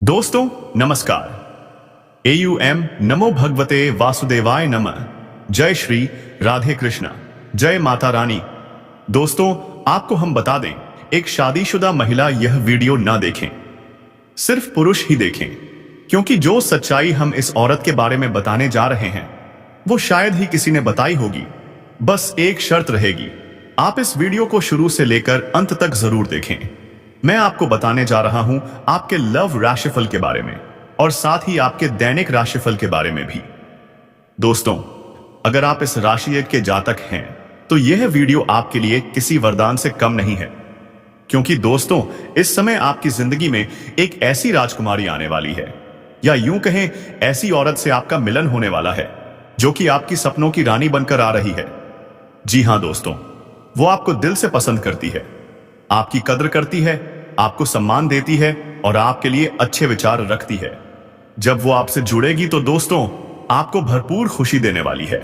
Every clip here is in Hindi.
दोस्तों नमस्कार। AUM नमो भगवते वासुदेवाय नमः। जय श्री राधे कृष्णा, जय माता रानी। दोस्तों आपको हम बता दें, एक शादीशुदा महिला यह वीडियो ना देखें, सिर्फ पुरुष ही देखें, क्योंकि जो सच्चाई हम इस औरत के बारे में बताने जा रहे हैं वो शायद ही किसी ने बताई होगी। बस एक शर्त रहेगी, आप इस वीडियो को शुरू से लेकर अंत तक जरूर देखें। मैं आपको बताने जा रहा हूं आपके लव राशिफल के बारे में और साथ ही आपके दैनिक राशिफल के बारे में भी। दोस्तों अगर आप इस राशि के जातक हैं तो यह वीडियो आपके लिए किसी वरदान से कम नहीं है, क्योंकि दोस्तों इस समय आपकी जिंदगी में एक ऐसी राजकुमारी आने वाली है, या यूं कहें ऐसी औरत से आपका मिलन होने वाला है जो कि आपकी सपनों की रानी बनकर आ रही है। जी हां दोस्तों, वो आपको दिल से पसंद करती है, आपकी कद्र करती है, आपको सम्मान देती है और आपके लिए अच्छे विचार रखती है। जब वो आपसे जुड़ेगी तो दोस्तों आपको भरपूर खुशी देने वाली है।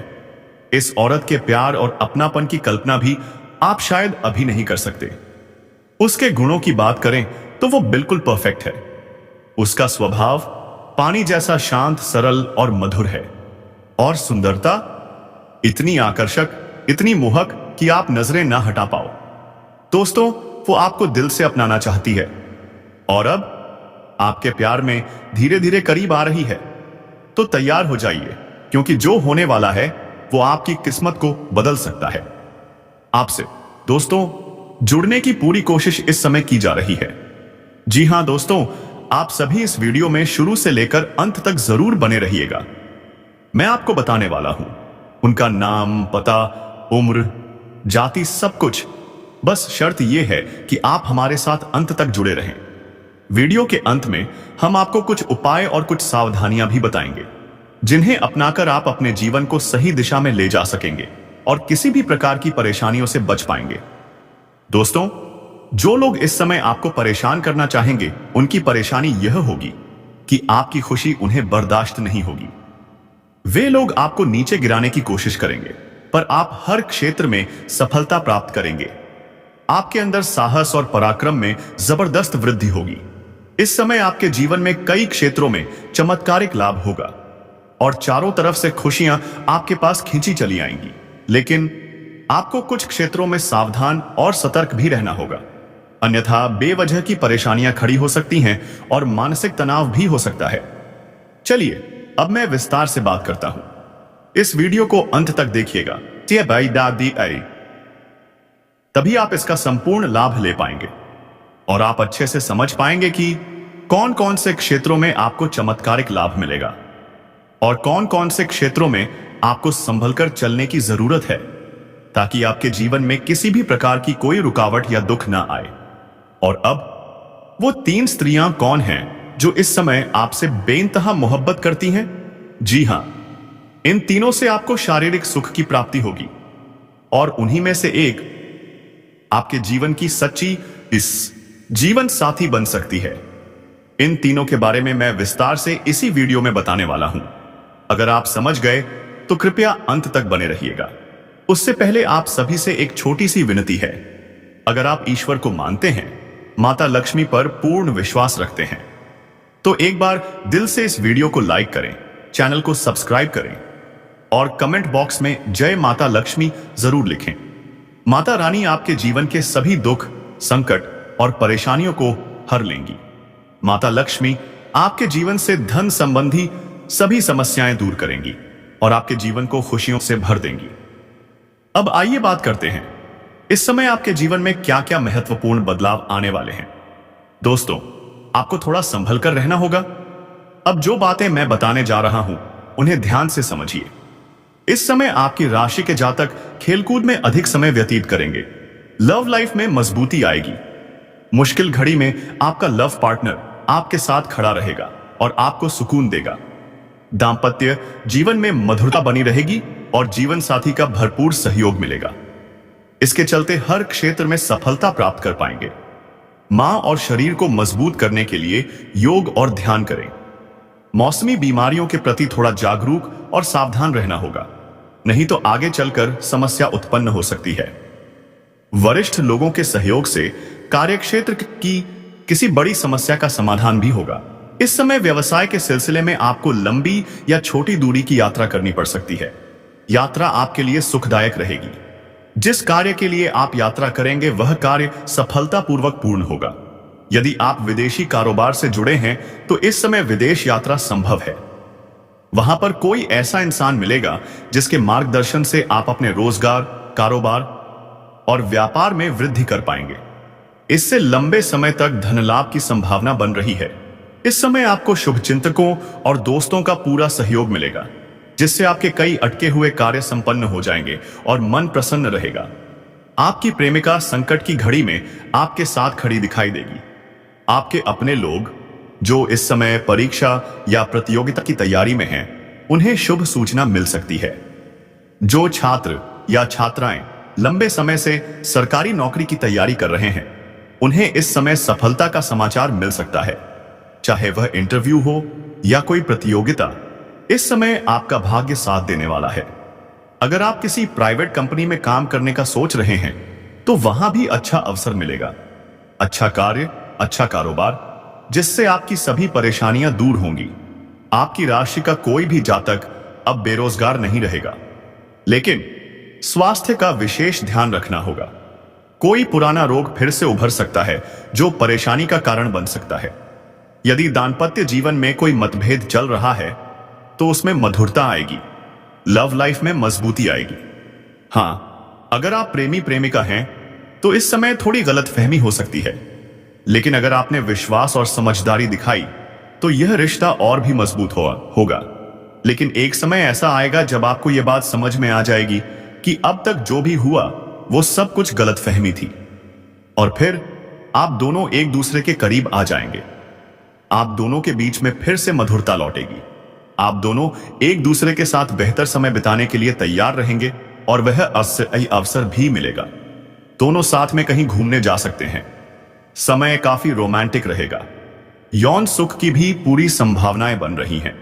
इस औरत के प्यार और अपनापन की कल्पना भी आप शायद अभी नहीं कर सकते। उसके गुणों की बात करें तो वो बिल्कुल परफेक्ट है। उसका स्वभाव पानी जैसा शांत, सरल और मधुर है, और सुंदरता इतनी आकर्षक, इतनी मोहक कि आप नजरें ना हटा पाओ। दोस्तों वो आपको दिल से अपनाना चाहती है और अब आपके प्यार में धीरे धीरे करीब आ रही है। तो तैयार हो जाइए, क्योंकि जो होने वाला है वो आपकी किस्मत को बदल सकता है। आपसे दोस्तों जुड़ने की पूरी कोशिश इस समय की जा रही है। जी हां दोस्तों, आप सभी इस वीडियो में शुरू से लेकर अंत तक जरूर बने रहिएगा। मैं आपको बताने वाला हूं उनका नाम, पता, उम्र, जाति, सब कुछ। बस शर्त यह है कि आप हमारे साथ अंत तक जुड़े रहें। वीडियो के अंत में हम आपको कुछ उपाय और कुछ सावधानियां भी बताएंगे, जिन्हें अपनाकर आप अपने जीवन को सही दिशा में ले जा सकेंगे और किसी भी प्रकार की परेशानियों से बच पाएंगे। दोस्तों जो लोग इस समय आपको परेशान करना चाहेंगे, उनकी परेशानी यह होगी कि आपकी खुशी उन्हें बर्दाश्त नहीं होगी। वे लोग आपको नीचे गिराने की कोशिश करेंगे, पर आप हर क्षेत्र में सफलता प्राप्त करेंगे। आपके अंदर साहस और पराक्रम में जबरदस्त वृद्धि होगी। इस समय आपके जीवन में कई क्षेत्रों में चमत्कारिक लाभ होगा और चारों तरफ से खुशियां आपके पास खींची चली आएंगी। लेकिन आपको कुछ क्षेत्रों में सावधान और सतर्क भी रहना होगा, अन्यथा बेवजह की परेशानियां खड़ी हो सकती हैं और मानसिक तनाव भी हो सकता है। चलिए अब मैं विस्तार से बात करता हूं। इस वीडियो को अंत तक देखिएगा, तभी आप इसका संपूर्ण लाभ ले पाएंगे और आप अच्छे से समझ पाएंगे कि कौन कौन से क्षेत्रों में आपको चमत्कारिक लाभ मिलेगा और कौन कौन से क्षेत्रों में आपको संभलकर चलने की जरूरत है, ताकि आपके जीवन में किसी भी प्रकार की कोई रुकावट या दुख ना आए। और अब वो 3 स्त्रियां कौन हैं जो इस समय आपसे बेइंतहा मोहब्बत करती हैं? जी हां, इन तीनों से आपको शारीरिक सुख की प्राप्ति होगी और उन्हीं में से एक आपके जीवन की सच्ची इस जीवन साथी बन सकती है। इन तीनों के बारे में मैं विस्तार से इसी वीडियो में बताने वाला हूं। अगर आप समझ गए तो कृपया अंत तक बने रहिएगा। उससे पहले आप सभी से एक छोटी सी विनती है। अगर आप ईश्वर को मानते हैं, माता लक्ष्मी पर पूर्ण विश्वास रखते हैं, तो एक बार दिल से इस वीडियो को लाइक करें, चैनल को सब्सक्राइब करें और कमेंट बॉक्स में जय माता लक्ष्मी जरूर लिखें। माता रानी आपके जीवन के सभी दुख, संकट और परेशानियों को हर लेंगी। माता लक्ष्मी आपके जीवन से धन संबंधी सभी समस्याएं दूर करेंगी और आपके जीवन को खुशियों से भर देंगी। अब आइए बात करते हैं इस समय आपके जीवन में क्या क्या महत्वपूर्ण बदलाव आने वाले हैं। दोस्तों आपको थोड़ा संभल कर रहना होगा। अब जो बातें मैं बताने जा रहा हूं उन्हें ध्यान से समझिए। इस समय आपकी राशि के जातक खेलकूद में अधिक समय व्यतीत करेंगे। लव लाइफ में मजबूती आएगी। मुश्किल घड़ी में आपका लव पार्टनर आपके साथ खड़ा रहेगा और आपको सुकून देगा। दांपत्य जीवन में मधुरता बनी रहेगी और जीवन साथी का भरपूर सहयोग मिलेगा। इसके चलते हर क्षेत्र में सफलता प्राप्त कर पाएंगे। मां और शरीर को मजबूत करने के लिए योग और ध्यान करें। मौसमी बीमारियों के प्रति थोड़ा जागरूक और सावधान रहना होगा, नहीं तो आगे चलकर समस्या उत्पन्न हो सकती है। वरिष्ठ लोगों के सहयोग से कार्यक्षेत्र की किसी बड़ी समस्या का समाधान भी होगा। इस समय व्यवसाय के सिलसिले में आपको लंबी या छोटी दूरी की यात्रा करनी पड़ सकती है। यात्रा आपके लिए सुखदायक रहेगी। जिस कार्य के लिए आप यात्रा करेंगे वह कार्य सफलतापूर्वक पूर्ण होगा। यदि आप विदेशी कारोबार से जुड़े हैं तो इस समय विदेश यात्रा संभव है। वहां पर कोई ऐसा इंसान मिलेगा जिसके मार्गदर्शन से आप अपने रोजगार, कारोबार और व्यापार में वृद्धि कर पाएंगे। इससे लंबे समय तक धन लाभ की संभावना बन रही है। इस समय आपको शुभचिंतकों और दोस्तों का पूरा सहयोग मिलेगा, जिससे आपके कई अटके हुए कार्य संपन्न हो जाएंगे और मन प्रसन्न रहेगा। आपकी प्रेमिका संकट की घड़ी में आपके साथ खड़ी दिखाई देगी। आपके अपने लोग जो इस समय परीक्षा या प्रतियोगिता की तैयारी में हैं, उन्हें शुभ सूचना मिल सकती है। जो छात्र या छात्राएं लंबे समय से सरकारी नौकरी की तैयारी कर रहे हैं, उन्हें इस समय सफलता का समाचार मिल सकता है। चाहे वह इंटरव्यू हो या कोई प्रतियोगिता, इस समय आपका भाग्य साथ देने वाला है। अगर आप किसी प्राइवेट कंपनी में काम करने का सोच रहे हैं तो वहां भी अच्छा अवसर मिलेगा। अच्छा कार्य, अच्छा कारोबार, जिससे आपकी सभी परेशानियां दूर होंगी। आपकी राशि का कोई भी जातक अब बेरोजगार नहीं रहेगा, लेकिन स्वास्थ्य का विशेष ध्यान रखना होगा। कोई पुराना रोग फिर से उभर सकता है जो परेशानी का कारण बन सकता है। यदि दांपत्य जीवन में कोई मतभेद चल रहा है तो उसमें मधुरता आएगी, लव लाइफ में मजबूती आएगी। हां, अगर आप प्रेमी प्रेमिका हैं तो इस समय थोड़ी गलतफहमी हो सकती है, लेकिन अगर आपने विश्वास और समझदारी दिखाई तो यह रिश्ता और भी मजबूत होगा। लेकिन एक समय ऐसा आएगा जब आपको यह बात समझ में आ जाएगी कि अब तक जो भी हुआ वो सब कुछ गलतफहमी थी, और फिर आप दोनों एक दूसरे के करीब आ जाएंगे। आप दोनों के बीच में फिर से मधुरता लौटेगी। आप दोनों एक दूसरे के साथ बेहतर समय बिताने के लिए तैयार रहेंगे और वह अवसर भी मिलेगा। दोनों साथ में कहीं घूमने जा सकते हैं। समय काफी रोमांटिक रहेगा। यौन सुख की भी पूरी संभावनाएं बन रही हैं।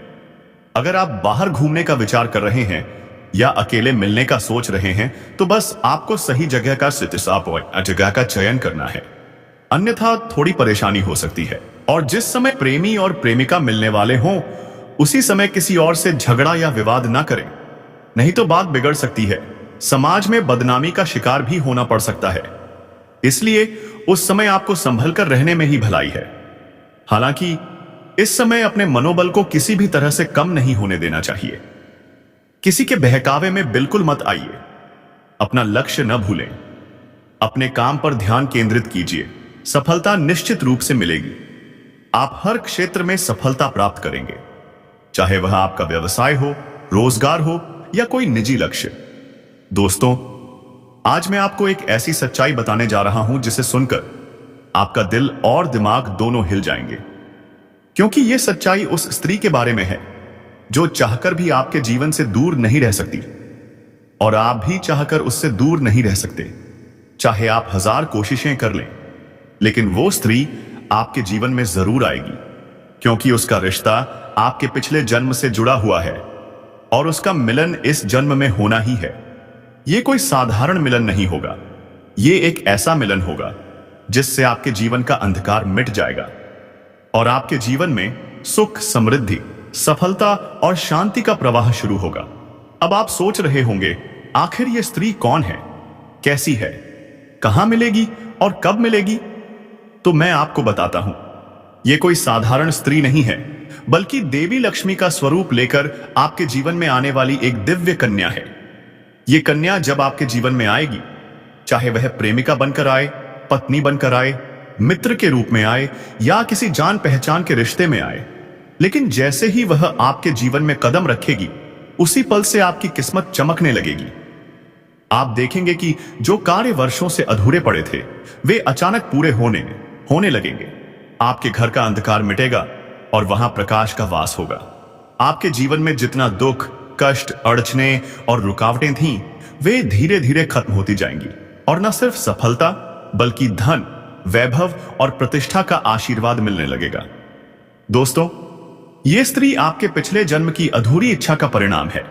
अगर आप बाहर घूमने का विचार कर रहे हैं या अकेले मिलने का सोच रहे हैं तो बस आपको सही जगह का चयन करना है, अन्यथा थोड़ी परेशानी हो सकती है। और जिस समय प्रेमी और प्रेमिका मिलने वाले हों उसी समय किसी और से झगड़ा या विवाद ना करें, नहीं तो बात बिगड़ सकती है। समाज में बदनामी का शिकार भी होना पड़ सकता है, इसलिए उस समय आपको संभल कर रहने में ही भलाई है। हालांकि इस समय अपने मनोबल को किसी भी तरह से कम नहीं होने देना चाहिए। किसी के बहकावे में बिल्कुल मत आइए। अपना लक्ष्य न भूलें। अपने काम पर ध्यान केंद्रित कीजिए। सफलता निश्चित रूप से मिलेगी। आप हर क्षेत्र में सफलता प्राप्त करेंगे, चाहे वह आपका व्यवसाय हो, रोजगार हो या कोई निजी लक्ष्य। दोस्तों, आज मैं आपको एक ऐसी सच्चाई बताने जा रहा हूं जिसे सुनकर आपका दिल और दिमाग दोनों हिल जाएंगे, क्योंकि यह सच्चाई उस स्त्री के बारे में है जो चाहकर भी आपके जीवन से दूर नहीं रह सकती, और आप भी चाहकर उससे दूर नहीं रह सकते। चाहे आप 1000 कोशिशें कर लें, लेकिन वो स्त्री आपके जीवन में जरूर आएगी, क्योंकि उसका रिश्ता आपके पिछले जन्म से जुड़ा हुआ है और उसका मिलन इस जन्म में होना ही है। यह कोई साधारण मिलन नहीं होगा। यह एक ऐसा मिलन होगा जिससे आपके जीवन का अंधकार मिट जाएगा और आपके जीवन में सुख, समृद्धि, सफलता और शांति का प्रवाह शुरू होगा। अब आप सोच रहे होंगे, आखिर यह स्त्री कौन है, कैसी है, कहां मिलेगी और कब मिलेगी? तो मैं आपको बताता हूं। यह कोई साधारण स्त्री नहीं है, बल्कि देवी लक्ष्मी का स्वरूप लेकर आपके जीवन में आने वाली एक दिव्य कन्या है। यह कन्या जब आपके जीवन में आएगी, चाहे वह प्रेमिका बनकर आए, पत्नी बनकर आए, मित्र के रूप में आए या किसी जान पहचान के रिश्ते में आए, लेकिन जैसे ही वह आपके जीवन में कदम रखेगी, उसी पल से आपकी किस्मत चमकने लगेगी। आप देखेंगे कि जो कार्य वर्षों से अधूरे पड़े थे, वे अचानक पूरे होने लगेंगे। आपके घर का अंधकार मिटेगा और वहां प्रकाश का वास होगा। आपके जीवन में जितना दुख, कष्ट, अड़चने और रुकावटें थीं, वे धीरे धीरे खत्म होती जाएंगी और न सिर्फ सफलता बल्कि धन, वैभव और प्रतिष्ठा का आशीर्वाद मिलने लगेगा। दोस्तों, यह स्त्री आपके पिछले जन्म की अधूरी इच्छा का परिणाम है।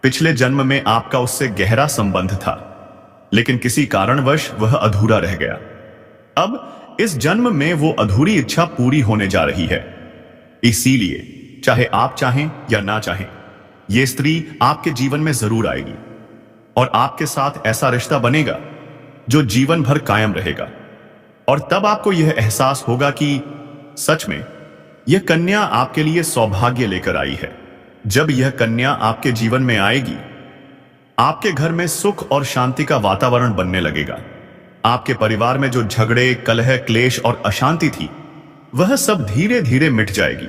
पिछले जन्म में आपका उससे गहरा संबंध था, लेकिन किसी कारणवश वह अधूरा रह गया। अब इस जन्म में वो अधूरी इच्छा पूरी होने जा रही है। इसीलिए चाहे आप चाहें या ना चाहें, ये स्त्री आपके जीवन में जरूर आएगी और आपके साथ ऐसा रिश्ता बनेगा जो जीवन भर कायम रहेगा। और तब आपको यह एहसास होगा कि सच में यह कन्या आपके लिए सौभाग्य लेकर आई है। जब यह कन्या आपके जीवन में आएगी, आपके घर में सुख और शांति का वातावरण बनने लगेगा। आपके परिवार में जो झगड़े, कलह, क्लेश और अशांति थी, वह सब धीरे धीरे मिट जाएगी।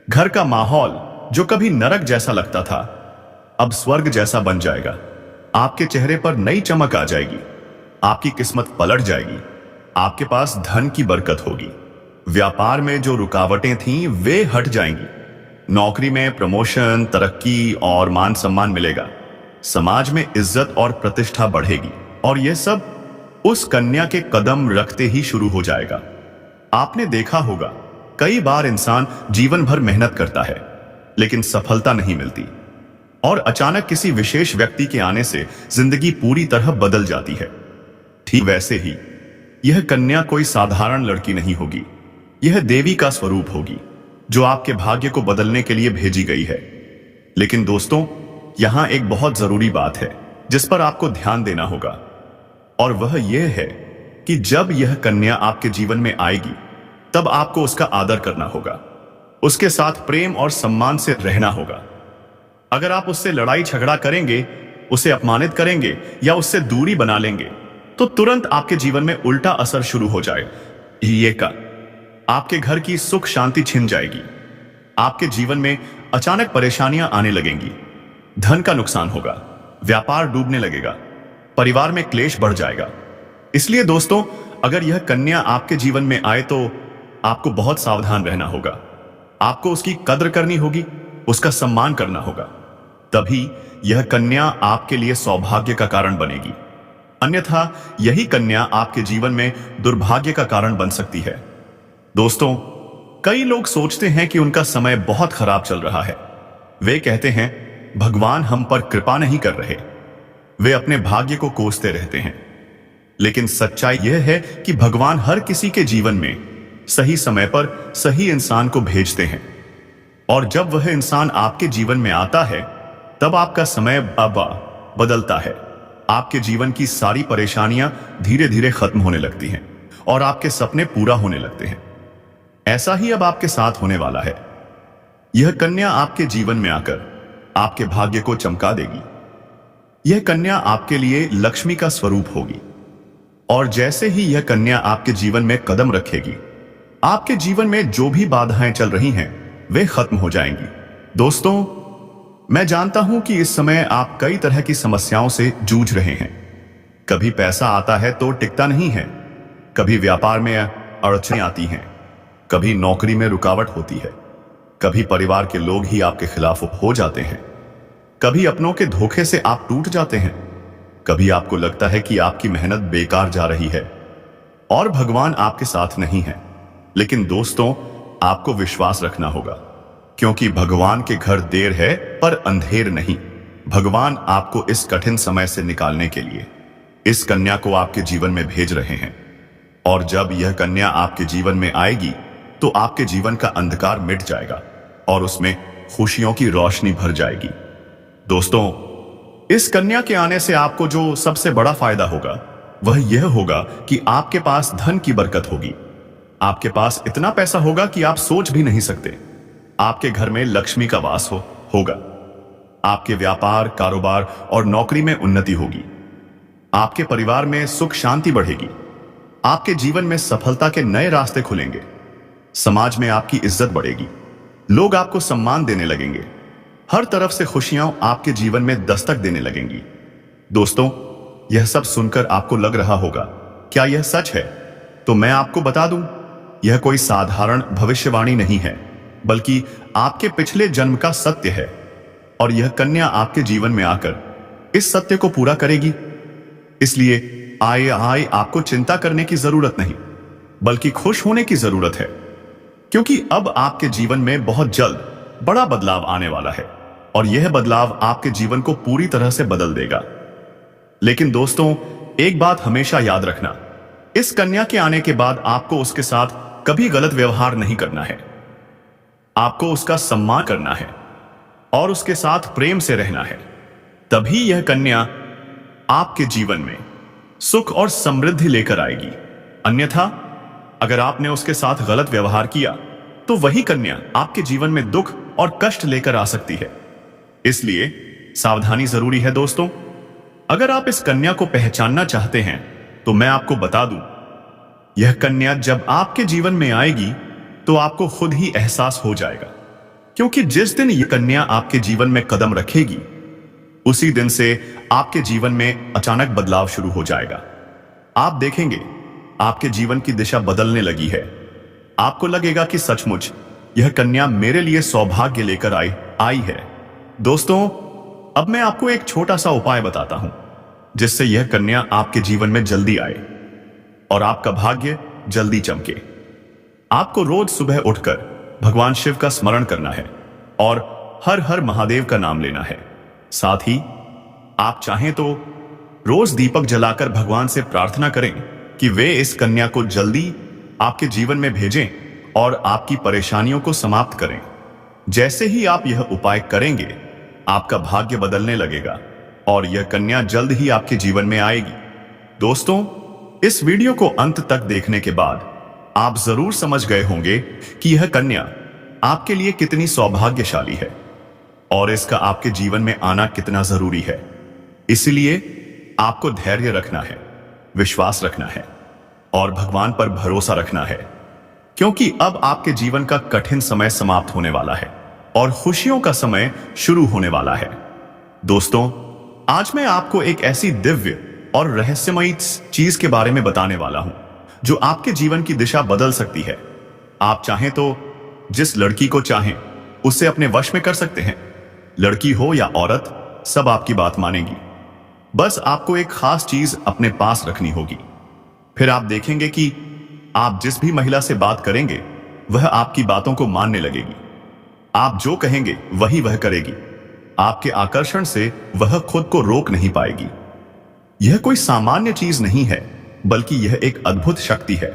घर का माहौल जो कभी नरक जैसा लगता था, अब स्वर्ग जैसा बन जाएगा। आपके चेहरे पर नई चमक आ जाएगी, आपकी किस्मत पलट जाएगी, आपके पास धन की बरकत होगी। व्यापार में जो रुकावटें थीं, वे हट जाएंगी। नौकरी में प्रमोशन, तरक्की और मान सम्मान मिलेगा। समाज में इज्जत और प्रतिष्ठा बढ़ेगी। और यह सब उस कन्या के कदम रखते ही शुरू हो जाएगा। आपने देखा होगा, कई बार इंसान जीवन भर मेहनत करता है लेकिन सफलता नहीं मिलती, और अचानक किसी विशेष व्यक्ति के आने से जिंदगी पूरी तरह बदल जाती है। ठीक वैसे ही यह कन्या कोई साधारण लड़की नहीं होगी, यह देवी का स्वरूप होगी जो आपके भाग्य को बदलने के लिए भेजी गई है। लेकिन दोस्तों, यहां एक बहुत जरूरी बात है जिस पर आपको ध्यान देना होगा, और वह यह है कि जब यह कन्या आपके जीवन में आएगी, तब आपको उसका आदर करना होगा, उसके साथ प्रेम और सम्मान से रहना होगा। अगर आप उससे लड़ाई झगड़ा करेंगे, उसे अपमानित करेंगे या उससे दूरी बना लेंगे, तो तुरंत आपके जीवन में उल्टा असर शुरू हो जाए। ये का आपके घर की सुख शांति छिन जाएगी, आपके जीवन में अचानक परेशानियां आने लगेंगी, धन का नुकसान होगा, व्यापार डूबने लगेगा, परिवार में क्लेश बढ़ जाएगा। इसलिए दोस्तों, अगर यह कन्या आपके जीवन में आए तो आपको बहुत सावधान रहना होगा। आपको उसकी कद्र करनी होगी, उसका सम्मान करना होगा, तभी यह कन्या आपके लिए सौभाग्य का कारण बनेगी। अन्यथा यही कन्या आपके जीवन में दुर्भाग्य का कारण बन सकती है। दोस्तों, कई लोग सोचते हैं कि उनका समय बहुत खराब चल रहा है। वे कहते हैं भगवान हम पर कृपा नहीं कर रहे। वे अपने भाग्य को कोसते रहते हैं। लेकिन सच्चाई यह है कि भगवान हर किसी के जीवन में सही समय पर सही इंसान को भेजते हैं, और जब वह इंसान आपके जीवन में आता है, तब आपका समय बदलता है। आपके जीवन की सारी परेशानियां धीरे धीरे खत्म होने लगती हैं और आपके सपने पूरा होने लगते हैं। ऐसा ही अब आपके साथ होने वाला है। यह कन्या आपके जीवन में आकर आपके भाग्य को चमका देगी। यह कन्या आपके लिए लक्ष्मी का स्वरूप होगी, और जैसे ही यह कन्या आपके जीवन में कदम रखेगी, आपके जीवन में जो भी बाधाएं चल रही हैं, वे खत्म हो जाएंगी। दोस्तों, मैं जानता हूं कि इस समय आप कई तरह की समस्याओं से जूझ रहे हैं। कभी पैसा आता है तो टिकता नहीं है, कभी व्यापार में अड़चनें आती हैं, कभी नौकरी में रुकावट होती है, कभी परिवार के लोग ही आपके खिलाफ हो जाते हैं, कभी अपनों के धोखे से आप टूट जाते हैं, कभी आपको लगता है कि आपकी मेहनत बेकार जा रही है और भगवान आपके साथ नहीं है। लेकिन दोस्तों, आपको विश्वास रखना होगा, क्योंकि भगवान के घर देर है पर अंधेर नहीं। भगवान आपको इस कठिन समय से निकालने के लिए इस कन्या को आपके जीवन में भेज रहे हैं, और जब यह कन्या आपके जीवन में आएगी तो आपके जीवन का अंधकार मिट जाएगा और उसमें खुशियों की रोशनी भर जाएगी। दोस्तों, इस कन्या के आने से आपको जो सबसे बड़ा फायदा होगा वह यह होगा कि आपके पास धन की बरकत होगी। आपके पास इतना पैसा होगा कि आप सोच भी नहीं सकते। आपके घर में लक्ष्मी का वास होगा। आपके व्यापार, कारोबार और नौकरी में उन्नति होगी। आपके परिवार में सुख शांति बढ़ेगी। आपके जीवन में सफलता के नए रास्ते खुलेंगे। समाज में आपकी इज्जत बढ़ेगी। लोग आपको सम्मान देने लगेंगे। हर तरफ से खुशियां आपके जीवन में दस्तक देने लगेंगी। दोस्तों, यह सब सुनकर आपको लग रहा होगा, क्या यह सच है? तो मैं आपको बता दूं, यह कोई साधारण भविष्यवाणी नहीं है, बल्कि आपके पिछले जन्म का सत्य है, और यह कन्या आपके जीवन में आकर इस सत्य को पूरा करेगी। इसलिए आए आपको चिंता करने की जरूरत नहीं, बल्कि खुश होने की जरूरत है, क्योंकि अब आपके जीवन में बहुत जल्द बड़ा बदलाव आने वाला है, और यह बदलाव आपके जीवन को पूरी तरह से बदल देगा। लेकिन दोस्तों, एक बात हमेशा याद रखना, इस कन्या के आने के बाद आपको उसके साथ कभी गलत व्यवहार नहीं करना है। आपको उसका सम्मान करना है और उसके साथ प्रेम से रहना है। तभी यह कन्या आपके जीवन में सुख और समृद्धि लेकर आएगी। अन्यथा अगर आपने उसके साथ गलत व्यवहार किया तो वही कन्या आपके जीवन में दुख और कष्ट लेकर आ सकती है। इसलिए सावधानी जरूरी है दोस्तों। अगर आप इस कन्या को पहचानना चाहते हैं तो मैं आपको बता दूं, यह कन्या जब आपके जीवन में आएगी तो आपको खुद ही एहसास हो जाएगा, क्योंकि जिस दिन यह कन्या आपके जीवन में कदम रखेगी उसी दिन से आपके जीवन में अचानक बदलाव शुरू हो जाएगा। आप देखेंगे आपके जीवन की दिशा बदलने लगी है। आपको लगेगा कि सचमुच यह कन्या मेरे लिए सौभाग्य लेकर आई है। दोस्तों, अब मैं आपको एक छोटा सा उपाय बताता हूं जिससे यह कन्या आपके जीवन में जल्दी आए और आपका भाग्य जल्दी चमके। आपको रोज सुबह उठकर भगवान शिव का स्मरण करना है और हर हर महादेव का नाम लेना है। साथ ही आप चाहें तो रोज दीपक जलाकर भगवान से प्रार्थना करें कि वे इस कन्या को जल्दी आपके जीवन में भेजें और आपकी परेशानियों को समाप्त करें। जैसे ही आप यह उपाय करेंगे आपका भाग्य बदलने लगेगा और यह कन्या जल्द ही आपके जीवन में आएगी। दोस्तों, इस वीडियो को अंत तक देखने के बाद आप जरूर समझ गए होंगे कि यह कन्या आपके लिए कितनी सौभाग्यशाली है और इसका आपके जीवन में आना कितना जरूरी है। इसलिए आपको धैर्य रखना है, विश्वास रखना है और भगवान पर भरोसा रखना है, क्योंकि अब आपके जीवन का कठिन समय समाप्त होने वाला है और खुशियों का समय शुरू होने वाला है। दोस्तों, आज मैं आपको एक ऐसी दिव्य और रहस्यमयी चीज के बारे में बताने वाला हूं जो आपके जीवन की दिशा बदल सकती है। आप चाहें तो जिस लड़की को चाहें उसे अपने वश में कर सकते हैं। लड़की हो या औरत, सब आपकी बात मानेगी। बस आपको एक खास चीज अपने पास रखनी होगी। फिर आप देखेंगे कि आप जिस भी महिला से बात करेंगे वह आपकी बातों को मानने लगेगी। आप जो कहेंगे वही वह करेगी। आपके आकर्षण से वह खुद को रोक नहीं पाएगी। यह कोई सामान्य चीज नहीं है, बल्कि यह एक अद्भुत शक्ति है।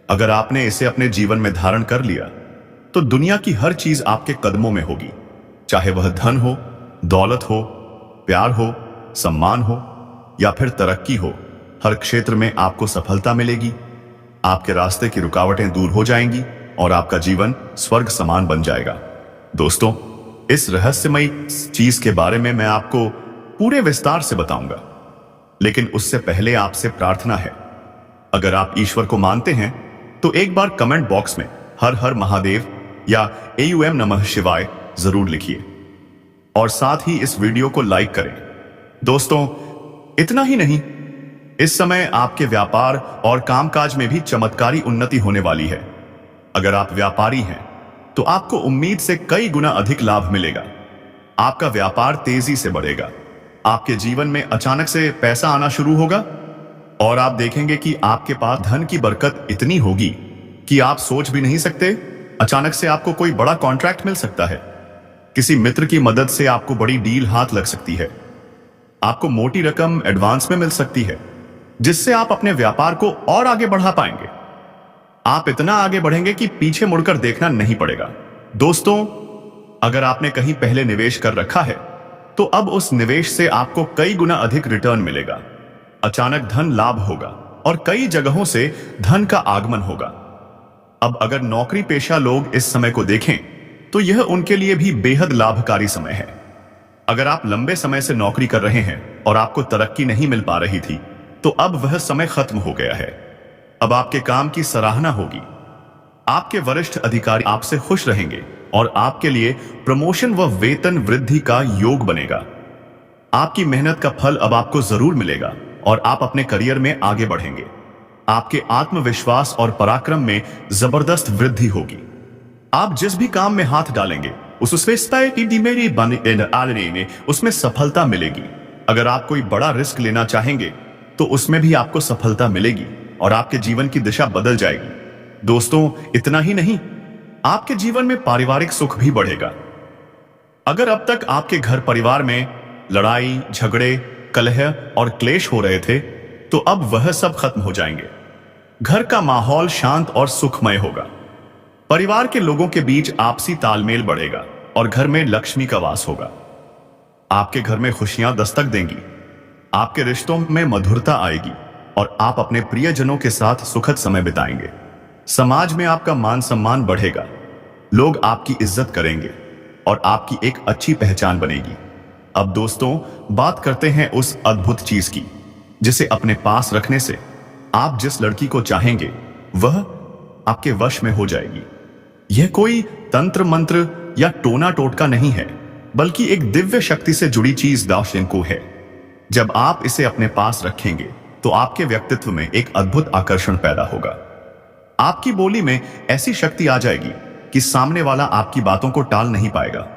अगर आपने इसे अपने जीवन में धारण कर लिया तो दुनिया की हर चीज आपके कदमों में होगी, चाहे वह धन हो, दौलत हो, प्यार हो, सम्मान हो या फिर तरक्की हो। हर क्षेत्र में आपको सफलता मिलेगी। आपके रास्ते की रुकावटें दूर हो जाएंगी और आपका जीवन स्वर्ग समान बन जाएगा। दोस्तों, इस रहस्यमयी चीज के बारे में मैं आपको पूरे विस्तार से बताऊंगा, लेकिन उससे पहले आपसे प्रार्थना है। अगर आप ईश्वर को मानते हैं तो एक बार कमेंट बॉक्स में हर हर महादेव या AUM नमः शिवाय जरूर लिखिए और साथ ही इस वीडियो को लाइक करें। दोस्तों, इतना ही नहीं, इस समय आपके व्यापार और कामकाज में भी चमत्कारी उन्नति होने वाली है। अगर आप व्यापारी हैं तो आपको उम्मीद से कई गुना अधिक लाभ मिलेगा। आपका व्यापार तेजी से बढ़ेगा। आपके जीवन में अचानक से पैसा आना शुरू होगा और आप देखेंगे कि आपके पास धन की बरकत इतनी होगी कि आप सोच भी नहीं सकते। अचानक से आपको कोई बड़ा कॉन्ट्रैक्ट मिल सकता है। किसी मित्र की मदद से आपको बड़ी डील हाथ लग सकती है। आपको मोटी रकम एडवांस में मिल सकती है, जिससे आप अपने व्यापार को और आगे बढ़ा पाएंगे। आप इतना आगे बढ़ेंगे कि पीछे मुड़कर देखना नहीं पड़ेगा। दोस्तों, अगर आपने कहीं पहले निवेश कर रखा है तो अब उस निवेश से आपको कई गुना अधिक रिटर्न मिलेगा। अचानक धन लाभ होगा और कई जगहों से धन का आगमन होगा। अब अगर नौकरी पेशा लोग इस समय को देखें तो यह उनके लिए भी बेहद लाभकारी समय है। अगर आप लंबे समय से नौकरी कर रहे हैं और आपको तरक्की नहीं मिल पा रही थी तो अब वह समय खत्म हो गया है। अब आपके काम की सराहना होगी। आपके वरिष्ठ अधिकारी आपसे खुश रहेंगे और आपके लिए प्रमोशन व वेतन वृद्धि का योग बनेगा। आपकी मेहनत का फल अब आपको जरूर मिलेगा और आप अपने करियर में आगे बढ़ेंगे। आपके आत्मविश्वास और पराक्रम में जबरदस्त वृद्धि होगी। आप जिस भी काम में हाथ डालेंगे उसमें सफलता मिलेगी। अगर आप कोई बड़ा रिस्क लेना चाहेंगे तो उसमें भी आपको सफलता मिलेगी और आपके जीवन की दिशा बदल जाएगी। दोस्तों, इतना ही नहीं, आपके जीवन में पारिवारिक सुख भी बढ़ेगा। अगर अब तक आपके घर परिवार में लड़ाई, झगड़े, कलह और क्लेश हो रहे थे तो अब वह सब खत्म हो जाएंगे। घर का माहौल शांत और सुखमय होगा। परिवार के लोगों के बीच आपसी तालमेल बढ़ेगा और घर में लक्ष्मी का वास होगा। आपके घर में खुशियां दस्तक देंगी, आपके रिश्तों में मधुरता आएगी और आप अपने प्रियजनों के साथ सुखद समय बिताएंगे। समाज में आपका मान सम्मान बढ़ेगा, लोग आपकी इज्जत करेंगे और आपकी एक अच्छी पहचान बनेगी। अब दोस्तों, बात करते हैं उस अद्भुत चीज की जिसे अपने पास रखने से आप जिस लड़की को चाहेंगे वह आपके वश में हो जाएगी। यह कोई तंत्र मंत्र या टोना टोटका नहीं है, बल्कि एक दिव्य शक्ति से जुड़ी चीज दाशिनको है। जब आप इसे अपने पास रखेंगे तो आपके व्यक्तित्व में एक अद्भुत आकर्षण पैदा होगा। आपकी बोली में ऐसी शक्ति आ जाएगी कि सामने वाला आपकी बातों को टाल नहीं पाएगा।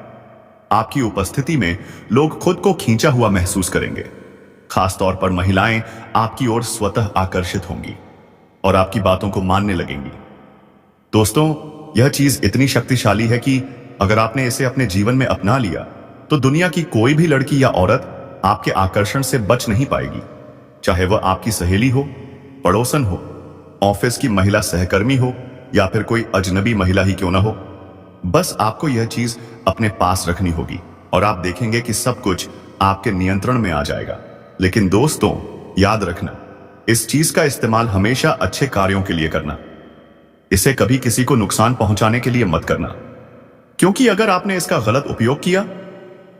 आपकी उपस्थिति में लोग खुद को खींचा हुआ महसूस करेंगे। खासतौर पर महिलाएं आपकी ओर स्वतः आकर्षित होंगी और आपकी बातों को मानने लगेंगी। दोस्तों, यह चीज इतनी शक्तिशाली है कि अगर आपने इसे अपने जीवन में अपना लिया तो दुनिया की कोई भी लड़की या औरत आपके आकर्षण से बच नहीं पाएगी। चाहे वह आपकी सहेली हो, पड़ोसन हो, ऑफिस की महिला सहकर्मी हो या फिर कोई अजनबी महिला ही क्यों ना हो। बस आपको यह चीज अपने पास रखनी होगी और आप देखेंगे कि सब कुछ आपके नियंत्रण में आ जाएगा। लेकिन दोस्तों, याद रखना, इस चीज का इस्तेमाल हमेशा अच्छे कार्यों के लिए करना। इसे कभी किसी को नुकसान पहुंचाने के लिए मत करना, क्योंकि अगर आपने इसका गलत उपयोग किया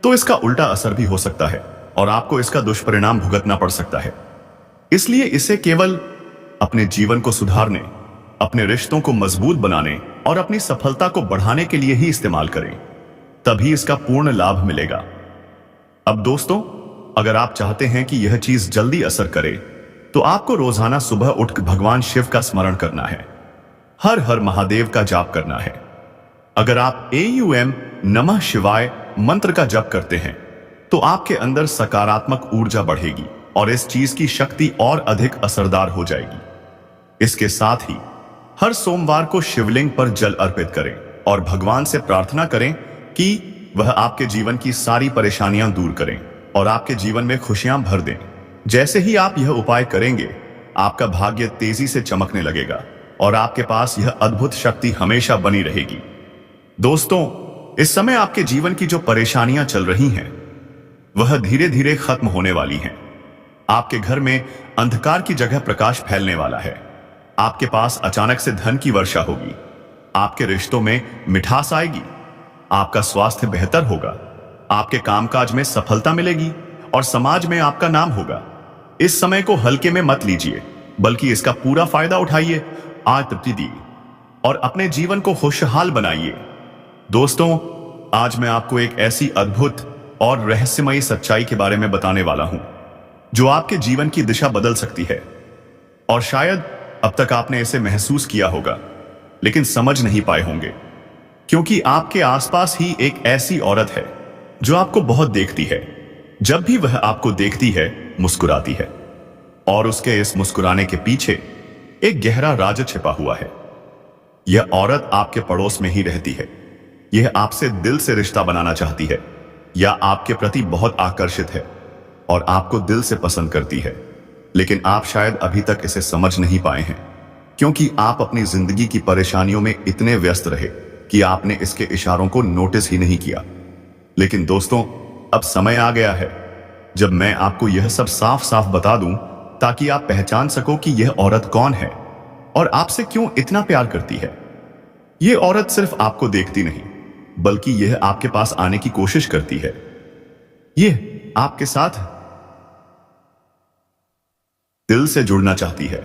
तो इसका उल्टा असर भी हो सकता है और आपको इसका दुष्परिणाम भुगतना पड़ सकता है। इसलिए इसे केवल अपने जीवन को सुधारने, अपने रिश्तों को मजबूत बनाने और अपनी सफलता को बढ़ाने के लिए ही इस्तेमाल करें, तभी इसका पूर्ण लाभ मिलेगा। अब दोस्तों, अगर आप चाहते हैं कि यह चीज जल्दी असर करे तो आपको रोजाना सुबह उठकर भगवान शिव का स्मरण करना है, हर हर महादेव का जाप करना है। अगर आप AUM नमः शिवाय मंत्र का जप करते हैं तो आपके अंदर सकारात्मक ऊर्जा बढ़ेगी और इस चीज की शक्ति और अधिक असरदार हो जाएगी। इसके साथ ही हर सोमवार को शिवलिंग पर जल अर्पित करें और भगवान से प्रार्थना करें कि वह आपके जीवन की सारी परेशानियां दूर करें और आपके जीवन में खुशियां भर दें। जैसे ही आप यह उपाय करेंगे, आपका भाग्य तेजी से चमकने लगेगा और आपके पास यह अद्भुत शक्ति हमेशा बनी रहेगी। दोस्तों, इस समय आपके जीवन की जो परेशानियां चल रही हैं वह धीरे धीरे खत्म होने वाली हैं। आपके घर में अंधकार की जगह प्रकाश फैलने वाला है। आपके पास अचानक से धन की वर्षा होगी, आपके रिश्तों में मिठास आएगी, आपका स्वास्थ्य बेहतर होगा, आपके कामकाज में सफलता मिलेगी और समाज में आपका नाम होगा। इस समय को हल्के में मत लीजिए, बल्कि इसका पूरा फायदा उठाइए, आज तृप्ति दी और अपने जीवन को खुशहाल बनाइए। दोस्तों, आज मैं आपको एक ऐसी अद्भुत और रहस्यमयी सच्चाई के बारे में बताने वाला हूं जो आपके जीवन की दिशा बदल सकती है। और शायद अब तक आपने इसे महसूस किया होगा लेकिन समझ नहीं पाए होंगे, क्योंकि आपके आसपास ही एक ऐसी औरत है जो आपको बहुत देखती है। जब भी वह आपको देखती है, मुस्कुराती है और उसके इस मुस्कुराने के पीछे एक गहरा राज छिपा हुआ है। यह औरत आपके पड़ोस में ही रहती है। यह आपसे दिल से रिश्ता बनाना चाहती है या आपके प्रति बहुत आकर्षित है और आपको दिल से पसंद करती है, लेकिन आप शायद अभी तक इसे समझ नहीं पाए हैं, क्योंकि आप अपनी जिंदगी की परेशानियों में इतने व्यस्त रहे कि आपने इसके इशारों को नोटिस ही नहीं किया। लेकिन दोस्तों, अब समय आ गया है जब मैं आपको यह सब साफ साफ बता दूं, ताकि आप पहचान सको कि यह औरत कौन है और आपसे क्यों इतना प्यार करती है। यह औरत सिर्फ आपको देखती नहीं, बल्कि यह आपके पास आने की कोशिश करती है। यह आपके साथ दिल से जुड़ना चाहती है